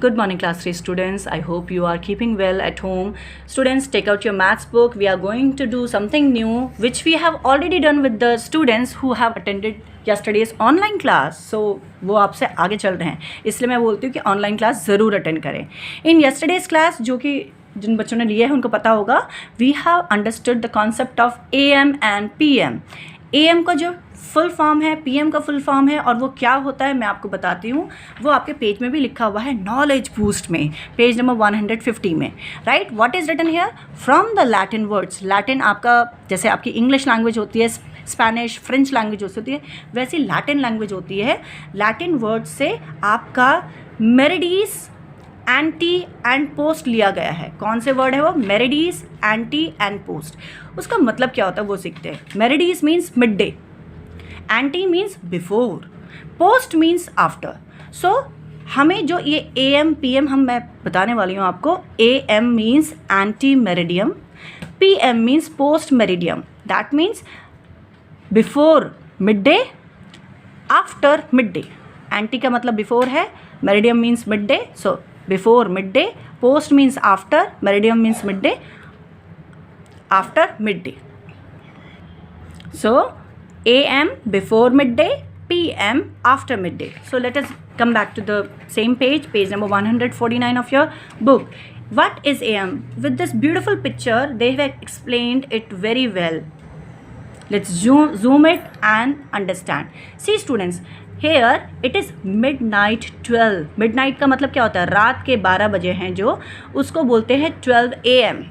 Good morning, class 3 students. I hope you are keeping well at home. Students, take out your maths book. We are going to do something new, which we have already done with the students who have attended yesterday's online class. So, वो आपसे आगे चल रहे हैं, इसलिए मैं बोलती हूँ कि ऑनलाइन क्लास ज़रूर अटेंड करें. इन yesterday's class, जो कि जिन बच्चों ने लिया है उनको पता होगा, we have understood the concept of AM and PM. AM का जो फुल फॉर्म है, PM का फुल फॉर्म है, और वो क्या होता है मैं आपको बताती हूँ. वो आपके पेज में भी लिखा हुआ है, नॉलेज बूस्ट में, पेज नंबर 150 में. Right, what is written here? From the Latin words. Latin आपका जैसे आपकी इंग्लिश लैंग्वेज होती है, स्पेनिश, फ्रेंच लैंग्वेज होती है, वैसी लैटिन लैंग्वेज होती है. लैटिन वर्ड से आपका मेरिडिस, एंटी एंड पोस्ट लिया गया है. कौन से वर्ड है वो? Meridies, ante and post. उसका मतलब क्या होता है वो सीखते हैं. Meridies means mid day, ante means before, post means after. So हमें जो ये AM PM मैं बताने वाली हूँ आपको. AM means anti meridiem, PM means post meridiem. That means before mid day, after mid day. Anti का मतलब बिफोर है, meridiem means mid day. So before mid day, post means after, meridiem means mid day, after mid day. So AM before midday, PM after midday. So let us come back to the same page, page number 149 of your book. What is AM? With this beautiful picture, they have explained it very well. Let's zoom it and understand. See students, here it is midnight 12. Midnight का मतलब क्या होता है? रात के 12 बजे हैं जो, उसको बोलते हैं 12 AM.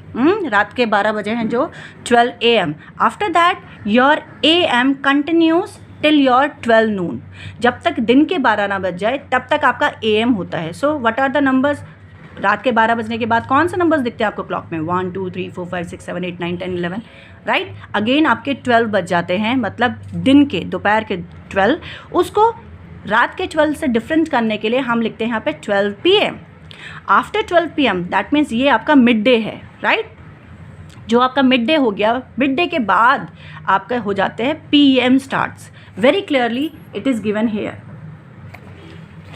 रात के 12 बजे हैं जो 12 AM. After that your AM continues till your 12 noon. जब तक दिन के 12 ना बज जाए तब तक आपका AM होता है. So what are the numbers? रात के 12 बजने के बाद कौन से नंबर्स दिखते हैं आपको क्लॉक में? 1 2 3 4 5 6 7 8 9 10 11. राइट, अगेन आपके 12 बज जाते हैं, मतलब दिन के, दोपहर के 12. उसको रात के 12 से डिफरेंट करने के लिए हम लिखते हैं यहाँ पे 12 PM. After 12 PM that means ये आपका मिड डे है. राइट, जो आपका मिड डे हो गया, मिड डे के बाद आपका हो जाते हैं PM starts. Very clearly it is given here.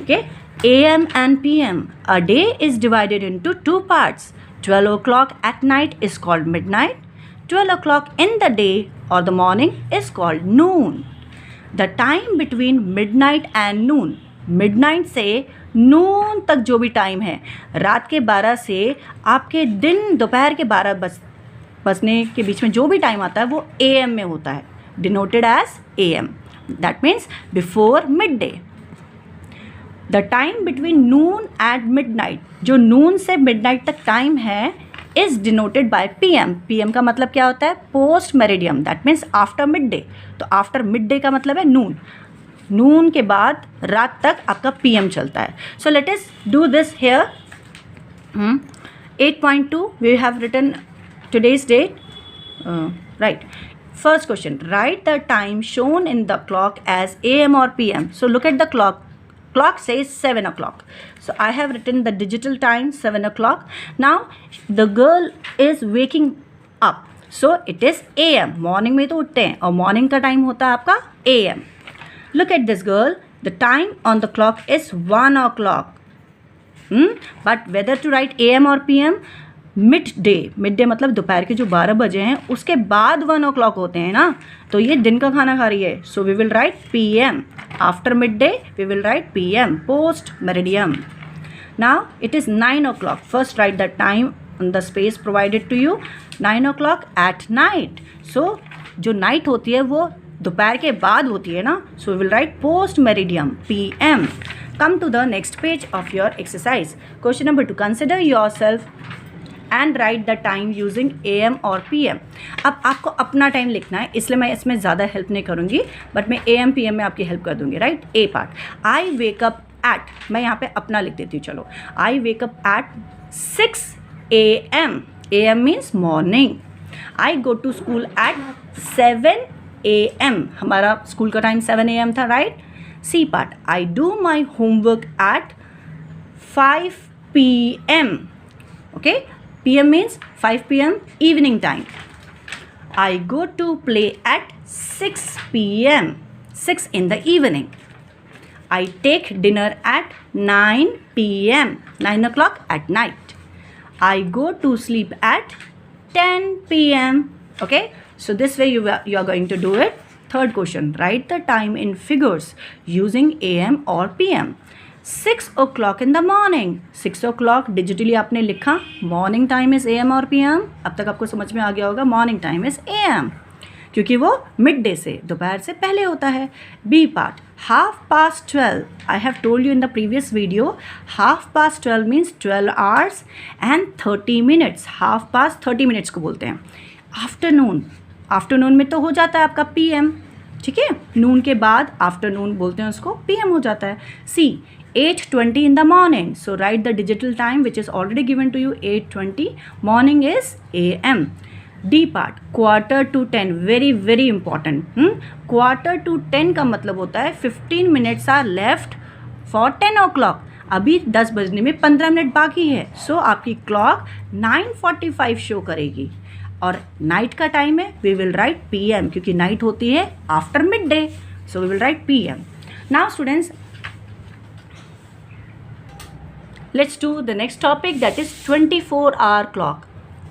Okay, AM and PM. A day is divided into two parts. 12 o'clock at night is called midnight. 12 o'clock in the day or the morning is called noon. The time between midnight and noon. Midnight से noon तक जो भी time है, रात के 12 से आपके दिन दोपहर के 12 बजने के बीच में जो भी टाइम आता है वो AM में होता है, denoted as AM. That means before midday. The time between Noon and midnight, जो नून से मिडनाइट तक टाइम है, is denoted by PM. PM का मतलब क्या होता है? Post meridiem. That means after mid day. तो आफ्टर मिड डे का मतलब है नून. नून के बाद रात तक आपका PM चलता है. So let us do this here. 8.2 we have written today's date. Right, first question, write the time shown in the clock as AM और PM. So look at the clock. Clock says 7 o'clock. So I have written the digital time 7 o'clock. Now the girl is waking up. So it is AM. Morning में तो उठते हैं और morning का time होता है आपका AM. Look at this girl. The time on the clock is 1 o'clock. But whether to write AM or PM, mid day मतलब दोपहर के जो 12 बजे हैं उसके बाद 1 o'clock होते हैं ना, तो ये दिन का खाना खा रही है. So we will write PM. After mid day we will write PM, post meridiem. Now it is 9 o'clock. First write the time on the space provided to you. 9 o'clock at night. So जो night होती है वो दोपहर के बाद होती है ना, so we will write post meridiem, PM. Come to the next page of your exercise. Question number 2, consider yourself and write the time using AM और PM. अब आपको अपना टाइम लिखना है, इसलिए मैं इसमें ज़्यादा हेल्प नहीं करूँगी, बट मैं AM PM में आपकी हेल्प कर दूँगी. Right, A part. I wake up at, मैं यहाँ पे अपना लिख देती हूँ. चलो, I wake up at 6 AM. AM means morning. I go to school at 7 AM. हमारा स्कूल का टाइम 7 AM था. Right, C part. I do my homework at 5 PM. Okay, PM means 5 PM, evening time. I go to play at 6 PM, 6 in the evening. I take dinner at 9 p.m. 9 o'clock at night. I go to sleep at 10 p.m. Okay, so this way you are going to do it. Third question, write the time in figures using AM or PM. 6 o'clock in the morning. 6 o'clock digitally आपने लिखा. Morning time is AM or PM. अब तक आपको समझ में आ गया होगा. Morning time is AM क्योंकि वो मिड डे से, दोपहर से पहले होता है. B part, 12:30. I have told you in the previous video, 12:30 means 12 hours and 30 minutes. 30 minutes को बोलते हैं. आफ्टरनून, आफ्टरनून में तो हो जाता है आपका PM, ठीक है. नून के बाद आफ्टरनून बोलते हैं उसको, PM हो जाता है. सी, 8:20 in the morning. So write the digital time which is already given to you, 8:20. Morning is AM. D part, 9:45, very very important. 9:45 का मतलब होता है 15 minutes are left for 10 o'clock. अभी 10 बजने में 15 मिनट बाकी है. सो आपकी क्लॉक 9:45 शो करेगी. और नाइट का टाइम है, वी विल राइट PM क्योंकि नाइट होती है after mid day. So we will write PM. Now students, let's do the next topic, that is 24-hour clock.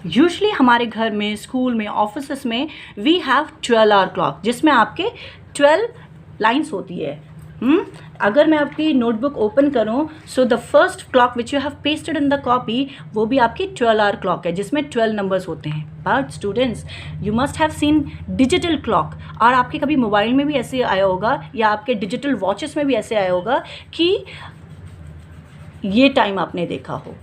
Usually हमारे घर में, स्कूल में, ऑफिस में वी हैव 12-hour क्लॉक जिसमें आपके 12 लाइन्स होती है. अगर मैं आपकी नोटबुक ओपन करूं, so the first clock which you have pasted in the copy, वो भी आपकी 12-hour क्लॉक है जिसमें 12 नंबर्स होते हैं. But students, you must have seen digital clock. और आपके कभी मोबाइल में भी ऐसे आया होगा या आपके डिजिटल वॉचेस में भी ऐसे आया होगा कि ये टाइम आपने देखा हो,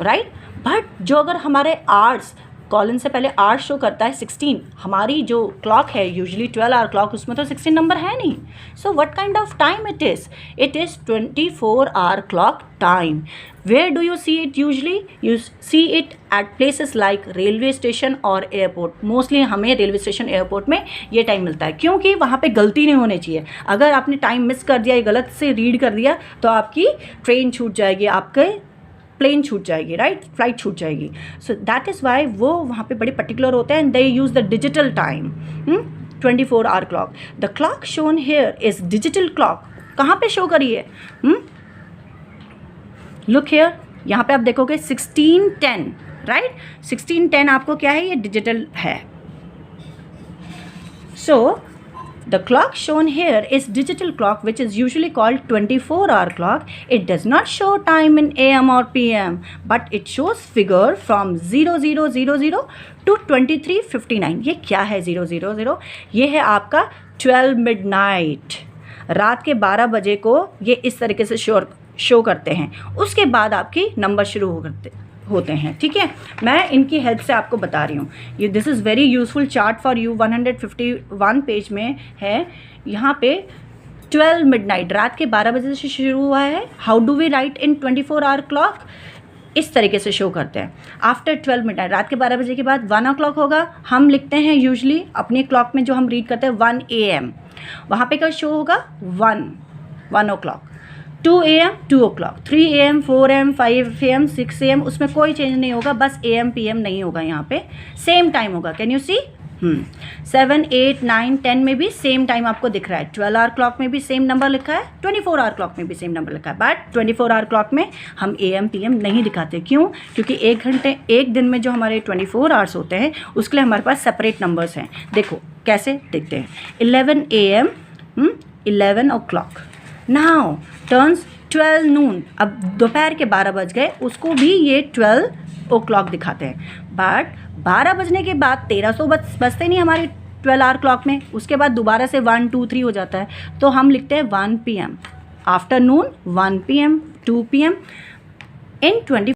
राइट. बट जो अगर हमारे आवर्स, कॉलन से पहले आवर्स शो करता है 16, हमारी जो क्लॉक है यूजुअली 12-hour क्लॉक, उसमें तो 16 नंबर है नहीं. So what kind of time it is? It is 24-hour clock time. Where do you see it usually? You see it at places like railway station और airport. Mostly हमें railway station, airport में ये time मिलता है क्योंकि वहाँ पे गलती नहीं होनी चाहिए. अगर आपने टाइम मिस कर दिया या गलत से रीड कर दिया तो आपकी ट्रेन छूट जाएगी, आपके प्लेन छूट जाएगी, राइट, फ्लाइट छूट जाएगी. सो दैट इज़ वाई वो वहाँ पे बड़े पर्टिकुलर होते हैं. They use the digital time. 24-hour clock. The clock shown here is digital clock. कहाँ पे शो करी है? लुक हेयर, यहाँ पे आप देखोगे 16:10, राइट. 16:10 आपको क्या है? ये डिजिटल है. सो the clock shown here is digital clock which is usually called 24-hour clock. It does not show time in AM or PM but it shows figure from 0000 to 23:59. ये क्या है 000? ये है आपका 12 midnight. रात के 12 बजे को ये इस तरीके से शो करते हैं. उसके बाद आपकी नंबर शुरू होते हैं, ठीक है. मैं इनकी हेल्प से आपको बता रही हूँ. ये this is very useful chart for you. 151 page में है. यहाँ पे 12 midnight, रात के 12 बजे से शुरू हुआ है. How do we write in 24-hour clock? इस तरीके से शो करते हैं. आफ्टर 12 midnight, रात के 12 बजे के बाद 1 o'clock होगा. हम लिखते हैं यूजली अपनी क्लॉक में जो हम रीड करते हैं 1 AM. वहाँ पे क्या शो होगा? 1 o'clock. 2 AM 2 o'clock, 3 AM 4 AM 5 AM 6 AM, उसमें कोई चेंज नहीं होगा, बस AM PM नहीं होगा. यहाँ पे सेम टाइम होगा. Can you see? 7 8 9 10 में भी सेम टाइम आपको दिख रहा है. 12-hour क्लॉक में भी सेम नंबर लिखा है, 24-hour क्लॉक में भी सेम नंबर लिखा है. बट 24-hour क्लॉक में हम AM PM नहीं दिखाते. क्यों? क्योंकि एक दिन में जो हमारे 24 hours होते हैं उसके लिए हमारे पास सेपरेट नंबर्स हैं. देखो कैसे देखते हैं. 11 AM 11 o'clock. Now turns 12 noon. अब दोपहर के 12 बज गए, उसको भी ये 12 o'clock दिखाते हैं. बट 12 बजने के बाद 1300 बजते नहीं हमारे 12-hour क्लॉक में. उसके बाद दोबारा से 1 2 3 हो जाता है. तो हम लिखते हैं 1 PM. Afternoon 1 PM 2 PM. इन 20